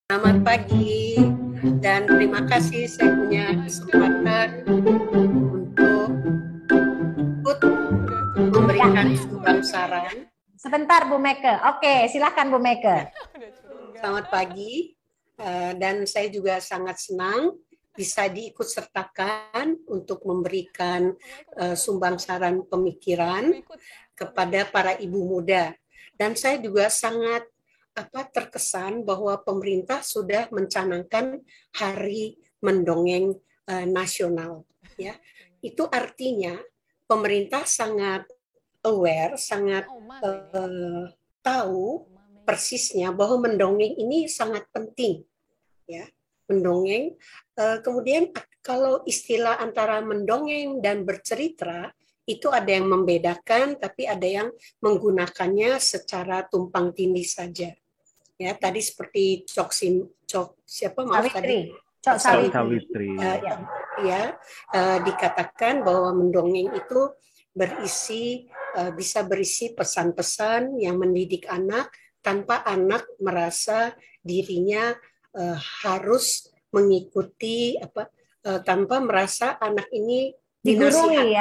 Selamat pagi dan terima kasih saya punya kesempatan untuk ikut memberikan sumbang saran. Sebentar Bu Meke. Oke, silakan Bu Meke. Selamat pagi dan saya juga sangat senang bisa diikut sertakan untuk memberikan sumbang saran pemikiran kepada para ibu muda. Dan saya juga sangat terkesan bahwa pemerintah sudah mencanangkan Hari Mendongeng Nasional. Ya, itu artinya pemerintah sangat aware, sangat tahu persisnya bahwa mendongeng ini sangat penting. Ya, mendongeng. Kemudian kalau istilah antara mendongeng dan bercerita itu ada yang membedakan, tapi ada yang menggunakannya secara tumpang tindih saja. Ya, tadi seperti Sawitri. Dikatakan bahwa mendongeng itu bisa berisi pesan-pesan yang mendidik anak tanpa anak merasa dirinya harus mengikuti tanpa merasa anak ini digurui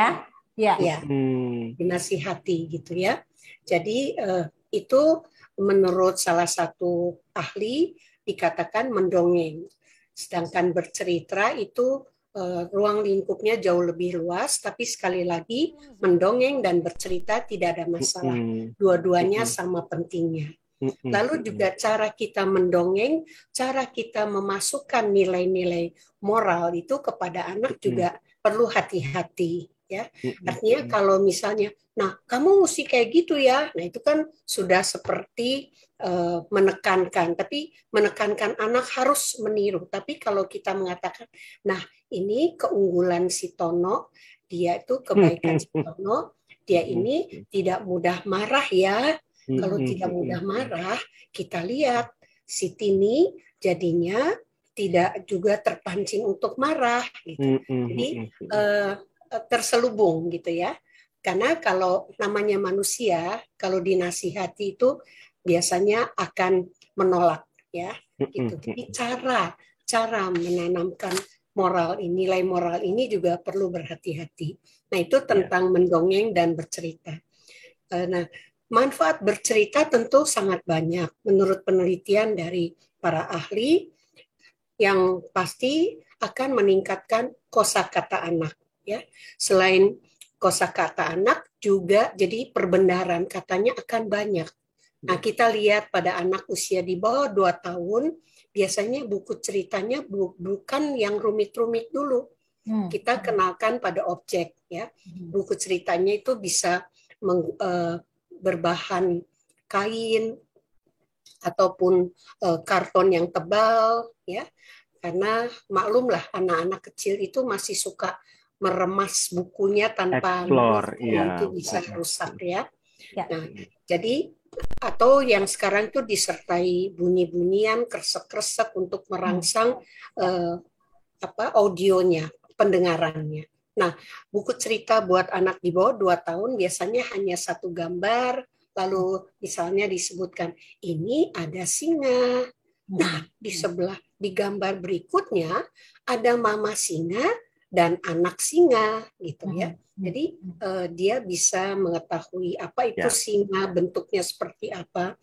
dinasihati gitu ya. Jadi itu menurut salah satu ahli dikatakan mendongeng. Sedangkan bercerita itu ruang lingkupnya jauh lebih luas, tapi sekali lagi mendongeng dan bercerita tidak ada masalah. Dua-duanya sama pentingnya. Lalu juga cara kita mendongeng, cara kita memasukkan nilai-nilai moral itu kepada anak juga perlu hati-hati. Ya, artinya kalau misalnya, nah kamu mesti kayak gitu ya, nah itu kan sudah seperti menekankan, tapi menekankan anak harus meniru. Tapi kalau kita mengatakan, nah ini keunggulan si Tono, dia itu kebaikan si Tono, dia ini tidak mudah marah ya. Kalau tidak mudah marah, kita lihat si Tini jadinya tidak juga terpancing untuk marah. Gitu. Jadi terselubung gitu ya. Karena kalau namanya manusia, kalau dinasihati itu biasanya akan menolak ya. Gitu. Jadi cara menanamkan nilai moral ini juga perlu berhati-hati. Nah itu tentang mendongeng dan bercerita. Nah manfaat bercerita tentu sangat banyak menurut penelitian dari para ahli yang pasti akan meningkatkan kosakata anak ya. Selain kosakata anak juga jadi perbendaharaan katanya akan banyak. Nah, kita lihat pada anak usia di bawah 2 tahun biasanya buku ceritanya bukan yang rumit-rumit dulu. Kita kenalkan pada objek ya. Buku ceritanya itu bisa berbahan kain ataupun karton yang tebal ya, karena maklumlah anak-anak kecil itu masih suka meremas bukunya tanpa itu bisa rusak ya. Nah jadi atau yang sekarang itu disertai bunyi-bunyian kresek-kresek untuk merangsang audionya, pendengarannya. Nah, buku cerita buat anak di bawah 2 tahun biasanya hanya satu gambar, lalu misalnya disebutkan, ini ada singa. Nah, di gambar berikutnya, ada mama singa dan anak singa, gitu ya. Jadi, dia bisa mengetahui apa itu singa, bentuknya seperti apa.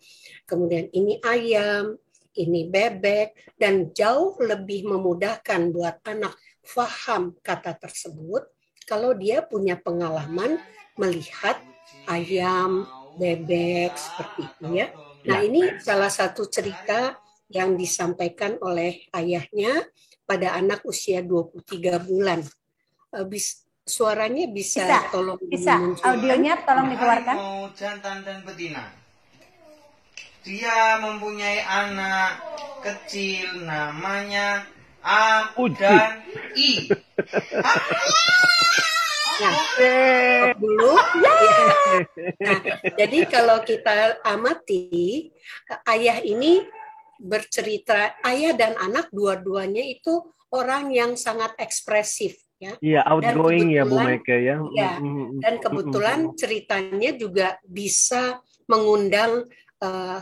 Kemudian ini ayam, ini bebek, dan jauh lebih memudahkan buat anak faham kata tersebut kalau dia punya pengalaman melihat ayam, bebek seperti itu ya. Nah, ini salah satu cerita yang disampaikan oleh ayahnya pada anak usia 23 bulan. Suaranya bisa tolong audionya tolong dikeluarkan. Jantan dan betina. Dia mempunyai anak kecil namanya A dan I. Jadi kalau kita amati, ayah ini bercerita, ayah dan anak dua-duanya itu orang yang sangat ekspresif. Iya, outgoing ya Bu Meke ya. Dan kebetulan ceritanya juga bisa mengundang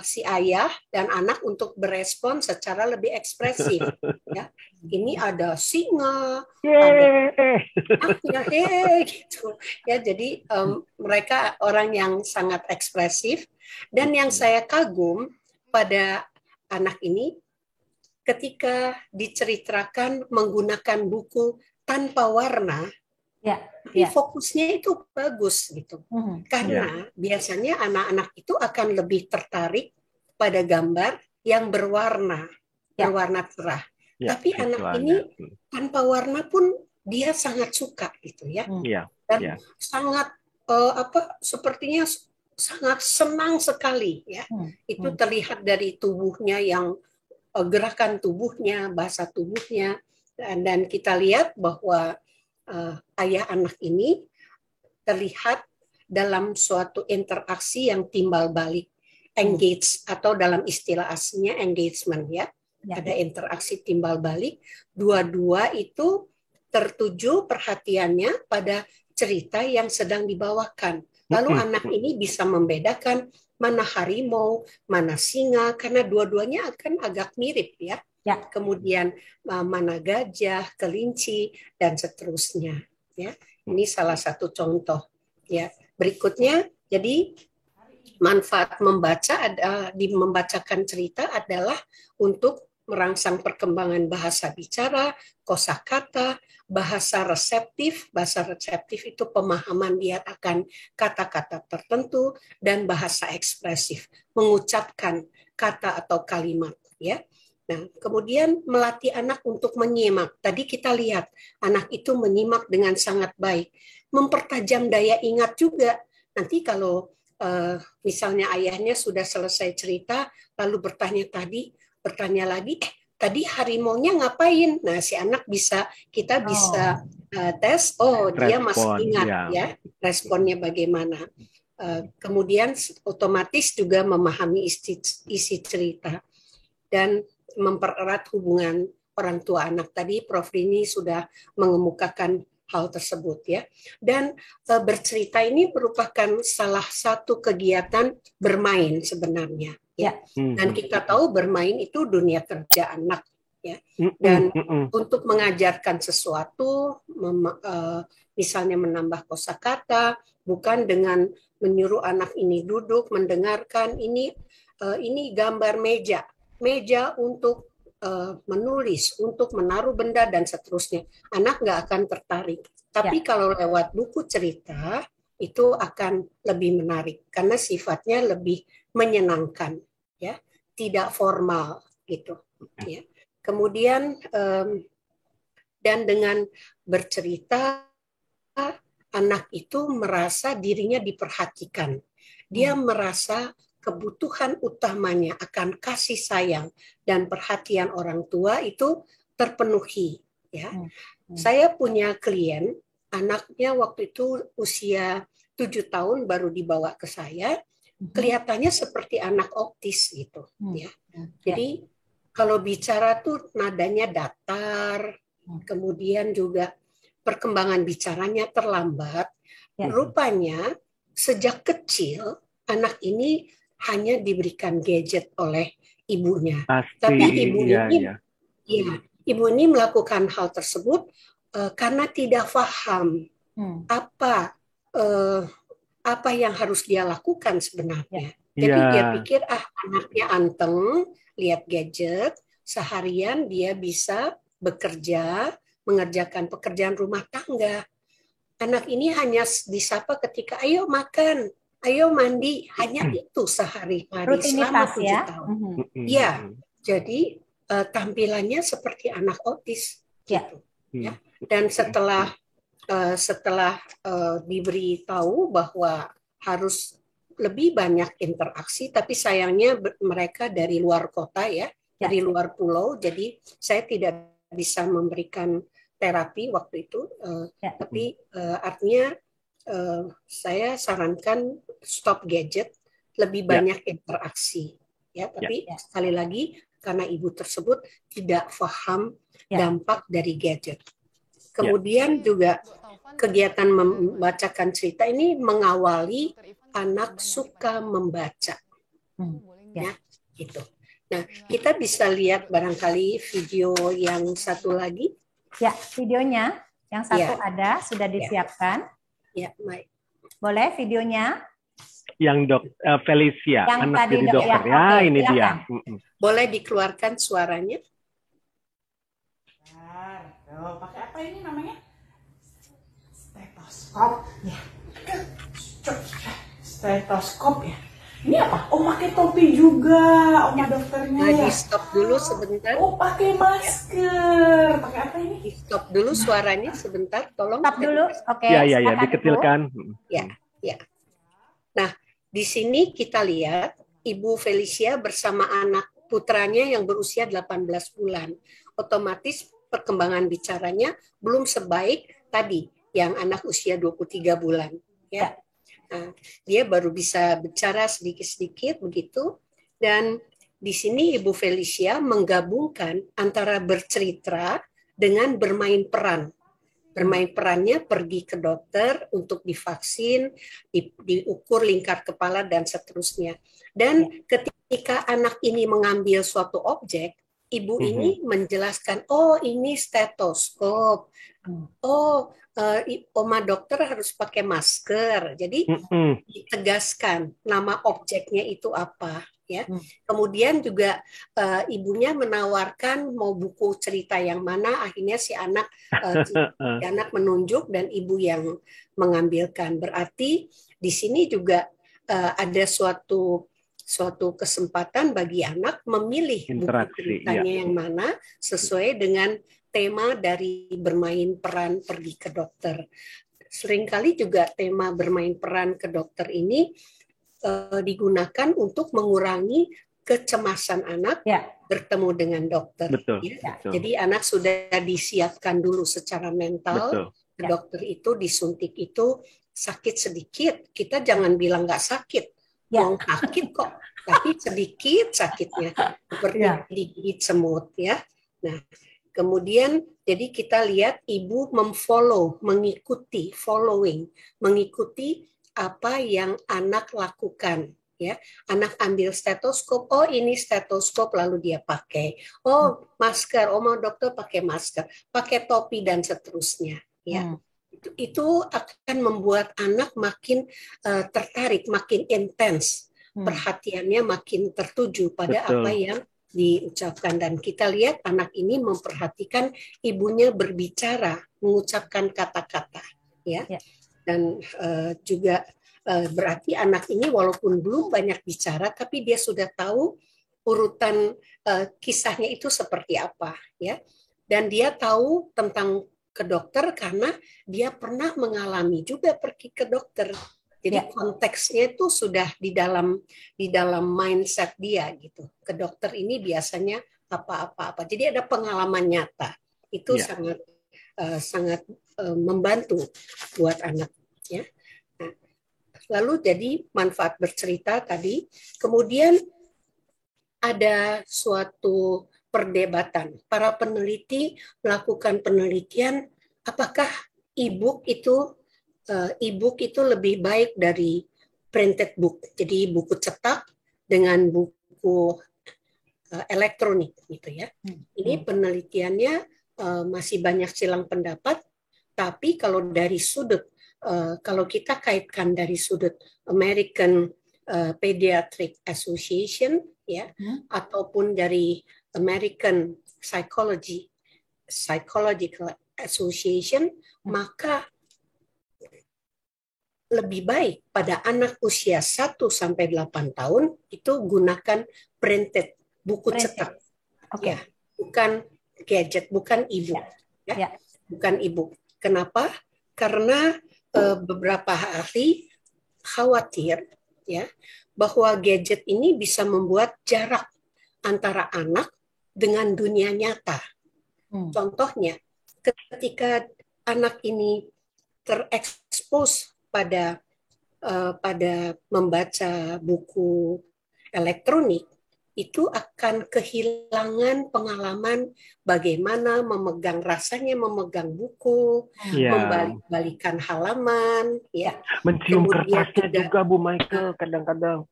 si ayah dan anak untuk berespon secara lebih ekspresif. Ya, ini ada singa, ada ya gitu. Ya, jadi mereka orang yang sangat ekspresif, dan yang saya kagum pada anak ini ketika diceritakan menggunakan buku tanpa warna. Ya, tapi fokusnya itu bagus gitu. Karena Ya. biasanya anak-anak itu akan lebih tertarik pada gambar yang berwarna cerah. Ya, Tapi anak ini tanpa warna pun dia sangat suka gitu ya. Iya. Dan sangat sepertinya sangat senang sekali ya. Itu terlihat dari tubuhnya, yang gerakan tubuhnya, bahasa tubuhnya, dan kita lihat bahwa ayah anak ini terlihat dalam suatu interaksi yang timbal balik, engage, atau dalam istilah aslinya engagement ya. Ada interaksi timbal balik, dua-dua itu tertuju perhatiannya pada cerita yang sedang dibawakan. Lalu anak ini bisa membedakan mana harimau, mana singa, karena dua-duanya akan agak mirip ya. Kemudian mana gajah, kelinci, dan seterusnya. Ya, ini salah satu contoh. Ya, berikutnya, jadi manfaat membacakan cerita adalah untuk merangsang perkembangan bahasa bicara, kosakata, bahasa reseptif. Bahasa reseptif itu pemahaman dia akan kata-kata tertentu, dan bahasa ekspresif, mengucapkan kata atau kalimat. Ya. Nah, kemudian melatih anak untuk menyimak. Tadi kita lihat anak itu menyimak dengan sangat baik, mempertajam daya ingat juga. Nanti kalau misalnya ayahnya sudah selesai cerita, lalu bertanya lagi, tadi harimaunya ngapain? Nah, si anak kita bisa tes, dia masih ingat ya, responnya bagaimana. Kemudian otomatis juga memahami isi cerita dan mempererat hubungan orang tua anak. Tadi Prof. Rini sudah mengemukakan hal tersebut ya. Dan bercerita ini merupakan salah satu kegiatan bermain sebenarnya ya. Dan kita tahu bermain itu dunia kerja anak ya. Dan untuk mengajarkan sesuatu, misalnya menambah kosakata, bukan dengan menyuruh anak ini duduk mendengarkan, ini gambar meja untuk menulis, untuk menaruh benda, dan seterusnya. Anak nggak akan tertarik. Tapi kalau lewat buku cerita, itu akan lebih menarik, karena sifatnya lebih menyenangkan, ya, tidak formal, gitu. Ya. Kemudian, dan dengan bercerita, anak itu merasa dirinya diperhatikan. Dia merasa kebutuhan utamanya akan kasih sayang dan perhatian orang tua itu terpenuhi. Ya, saya punya klien, anaknya waktu itu usia 7 tahun baru dibawa ke saya, kelihatannya seperti anak autis gitu. Ya, jadi kalau bicara tuh nadanya datar, kemudian juga perkembangan bicaranya terlambat. Rupanya sejak kecil anak ini hanya diberikan gadget oleh ibunya. Tapi ibu ini melakukan hal tersebut karena tidak paham apa yang harus dia lakukan sebenarnya. Jadi dia pikir anaknya anteng, lihat gadget, seharian dia bisa bekerja, mengerjakan pekerjaan rumah tangga. Anak ini hanya disapa ketika ayo makan, ayo mandi, hanya itu sehari-hari selama 7 tahun. Ya, jadi tampilannya seperti anak autis. Gitu. Ya. Dan setelah diberitahu bahwa harus lebih banyak interaksi, tapi sayangnya mereka dari luar kota ya, dari luar pulau, jadi saya tidak bisa memberikan terapi waktu itu, tapi artinya saya sarankan stop gadget, lebih banyak interaksi, ya. Tapi sekali lagi karena ibu tersebut tidak paham dampak dari gadget. Kemudian juga kegiatan membacakan cerita ini mengawali anak suka membaca. Ya. Gitu. Nah, kita bisa lihat barangkali video yang satu lagi. Ya, videonya yang satu Ya. ada sudah disiapkan. Ya, baik. Boleh videonya? Yang Felicia, Yang anak tadi jadi dok, dokter. ya, Ya, oke, ini dia. silakan. Boleh dikeluarkan suaranya? Tuh, pakai apa ini namanya? Stetoskop. Ya. Stetoskop ya. Ini apa? Oh, pakai topi juga, oma dokternya Nah, ya. di stop dulu sebentar. Oh, pakai masker. Pakai apa ini? Di stop dulu suaranya sebentar, tolong. Stop dulu. Oke, Ya, ya, ya, silakan, Ibu. dikecilkan. Ya, ya. Nah, di sini kita lihat Ibu Felicia bersama anak putranya yang berusia 18 bulan. Otomatis perkembangan bicaranya belum sebaik tadi yang anak usia 23 bulan. Ya. Nah, dia baru bisa bicara sedikit-sedikit begitu. Dan di sini Ibu Felicia menggabungkan antara bercerita dengan bermain peran. Bermain perannya pergi ke dokter untuk divaksin, diukur lingkar kepala, dan seterusnya. Dan ketika anak ini mengambil suatu objek, ibu ini menjelaskan, oh ini stetoskop, oh oma dokter harus pakai masker. Jadi ditegaskan nama objeknya itu apa. Ya. Kemudian juga ibunya menawarkan mau buku cerita yang mana, akhirnya si anak menunjuk dan ibu yang mengambilkan. Berarti di sini juga ada suatu kesempatan bagi anak memilih buku ceritanya yang mana sesuai dengan tema dari bermain peran pergi ke dokter. Seringkali juga tema bermain peran ke dokter ini digunakan untuk mengurangi kecemasan anak bertemu dengan dokter. Betul, Ya. betul. Jadi anak sudah disiapkan dulu secara mental. Betul. Dokter itu disuntik itu sakit sedikit, kita jangan bilang nggak sakit. Mau sakit kok, tapi sedikit sakitnya, seperti digigit semut ya. Nah, kemudian jadi kita lihat ibu mengikuti apa yang anak lakukan. Ya, anak ambil stetoskop, oh ini stetoskop, lalu dia pakai. Oh masker, oh mau dokter pakai masker, pakai topi dan seterusnya. Ya, itu akan membuat anak makin tertarik, makin intens, perhatiannya makin tertuju pada apa yang diucapkan. Dan kita lihat anak ini memperhatikan ibunya berbicara, mengucapkan kata-kata. Ya. Dan juga berarti anak ini walaupun belum banyak bicara, tapi dia sudah tahu urutan kisahnya itu seperti apa, ya. Dan dia tahu tentang ke dokter karena dia pernah mengalami juga pergi ke dokter. Jadi konteksnya itu sudah di dalam mindset dia gitu. Ke dokter ini biasanya apa-apa. Jadi ada pengalaman nyata. Itu sangat membantu buat anak, ya. Lalu jadi manfaat bercerita tadi, kemudian ada suatu perdebatan. Para peneliti melakukan penelitian apakah e-book itu lebih baik dari printed book. Jadi buku cetak dengan buku elektronik gitu ya. Ini penelitiannya masih banyak silang pendapat, tapi kalau dari sudut kalau kita kaitkan dari sudut American Pediatric Association ya, ataupun dari American Psychological Association, maka lebih baik pada anak usia 1 sampai 8 tahun itu gunakan printed, buku cetak. Ya, bukan gadget, bukan e-book. Ya. Bukan e-book. Kenapa? Karena beberapa ahli khawatir ya bahwa gadget ini bisa membuat jarak antara anak dengan dunia nyata. Contohnya, ketika anak ini terekspos pada membaca buku elektronik, itu akan kehilangan pengalaman bagaimana rasanya memegang buku, membalik-balikan halaman, ya. Mencium Kemudian kertasnya juga Bu Michael kadang-kadang.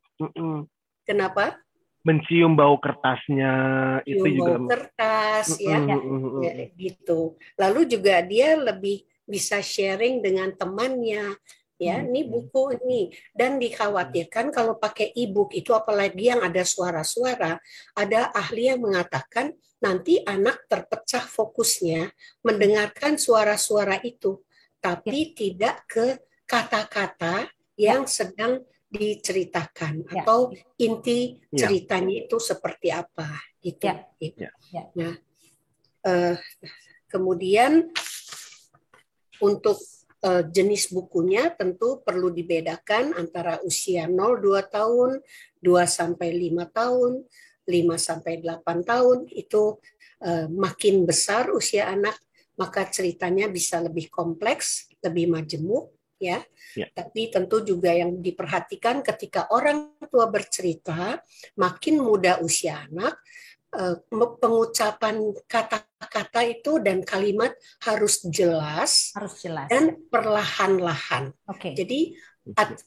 Kenapa? Mencium bau kertasnya itu Cium juga. bau kertas ya, ya, gitu. Lalu juga dia lebih bisa sharing dengan temannya. Ya, ini buku ini, dan dikhawatirkan kalau pakai e-book itu, apalagi yang ada suara-suara, ada ahli yang mengatakan nanti anak terpecah fokusnya mendengarkan suara-suara itu, tapi tidak ke kata-kata yang sedang diceritakan atau inti ceritanya itu seperti apa gitu. Nah, kemudian untuk jenis bukunya tentu perlu dibedakan antara usia 0-2 tahun, 2-5 tahun, 5-8 tahun. Itu makin besar usia anak, maka ceritanya bisa lebih kompleks, lebih majemuk, ya. Tapi tentu juga yang diperhatikan ketika orang tua bercerita, makin muda usia anak, pengucapan kata-kata itu dan kalimat harus jelas dan perlahan-lahan. Jadi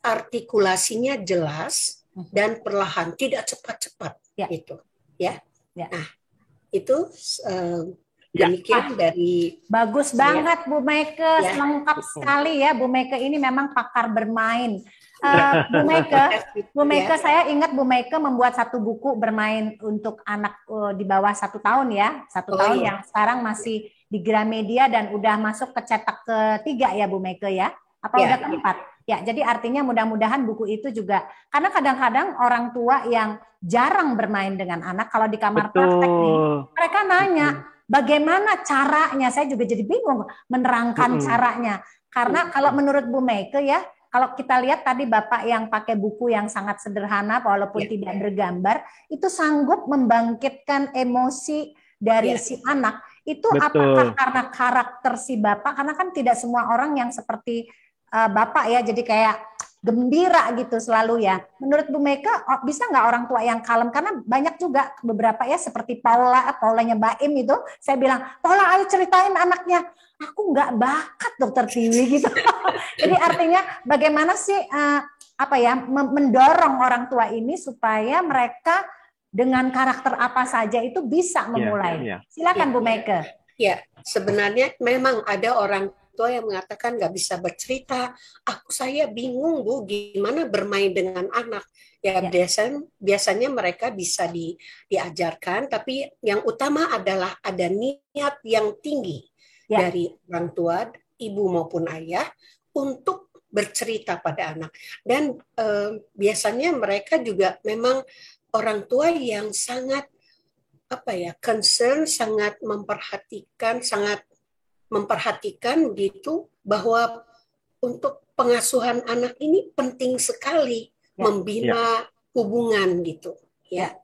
artikulasinya jelas dan perlahan, tidak cepat-cepat itu, ya. Nah, itu demikian dari bagus banget Bu Meike, lengkap sekali ya Bu Meike, ini memang pakar bermain. Bu Meike, saya ingat Bu Meike membuat satu buku bermain untuk anak di bawah 1 tahun ya, 1 tahun yang sekarang masih di Gramedia dan udah masuk ke cetak ke-3 ya Bu Meike ya, apa udah ke-4? Ya, jadi artinya mudah-mudahan buku itu juga, karena kadang-kadang orang tua yang jarang bermain dengan anak kalau di kamar praktek nih, mereka nanya bagaimana caranya, saya juga jadi bingung menerangkan caranya, karena kalau menurut Bu Meike ya, kalau kita lihat tadi Bapak yang pakai buku yang sangat sederhana walaupun tidak bergambar, itu sanggup membangkitkan emosi dari si anak. Itu apakah karena karakter si Bapak? Karena kan tidak semua orang yang seperti Bapak ya, jadi kayak gembira gitu selalu ya. Menurut Bu Meike, bisa nggak orang tua yang kalem? Karena banyak juga beberapa ya seperti Paulanya Baim itu, saya bilang, Paula ayo ceritain anaknya. Aku nggak bakat Dokter Tiwi gitu. Jadi artinya bagaimana sih mendorong orang tua ini supaya mereka dengan karakter apa saja itu bisa memulai. Silakan Bu Meike. Ya, sebenarnya memang ada orang tua yang mengatakan nggak bisa bercerita. Saya bingung Bu, gimana bermain dengan anak. Ya. Biasanya mereka bisa diajarkan, tapi yang utama adalah ada niat yang tinggi dari orang tua, ibu maupun ayah, untuk bercerita pada anak. Dan biasanya mereka juga memang orang tua yang sangat concern, sangat memperhatikan gitu, bahwa untuk pengasuhan anak ini penting sekali membina hubungan gitu, ya.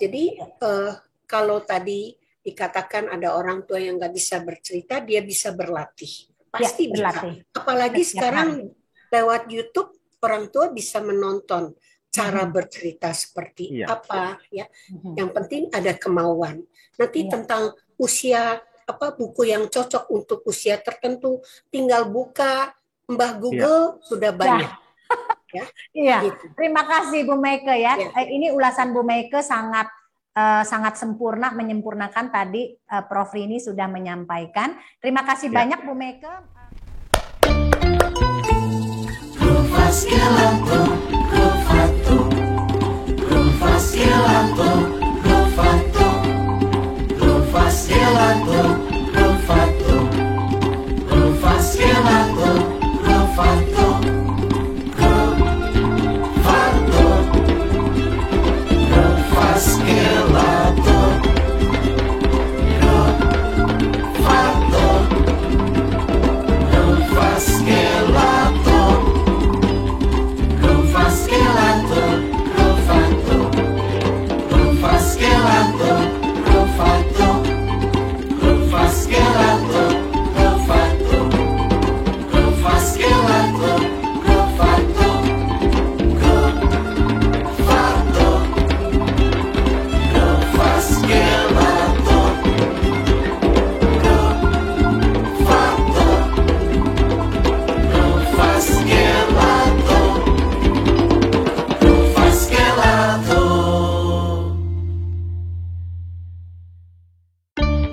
Jadi kalau tadi dikatakan ada orang tua yang nggak bisa bercerita, dia bisa berlatih, pasti berlatih. Apalagi sekarang lewat YouTube orang tua bisa menonton cara bercerita seperti apa, ya. Yang penting ada kemauan. Nanti tentang usia buku yang cocok untuk usia tertentu, tinggal buka Mbah Google sudah banyak. Gitu. Terima kasih Bu Meike ya. Ini ulasan Bu Meike sangat sempurna, menyempurnakan tadi Prof Rini sudah menyampaikan. Terima kasih banyak Bu Meike. Gelato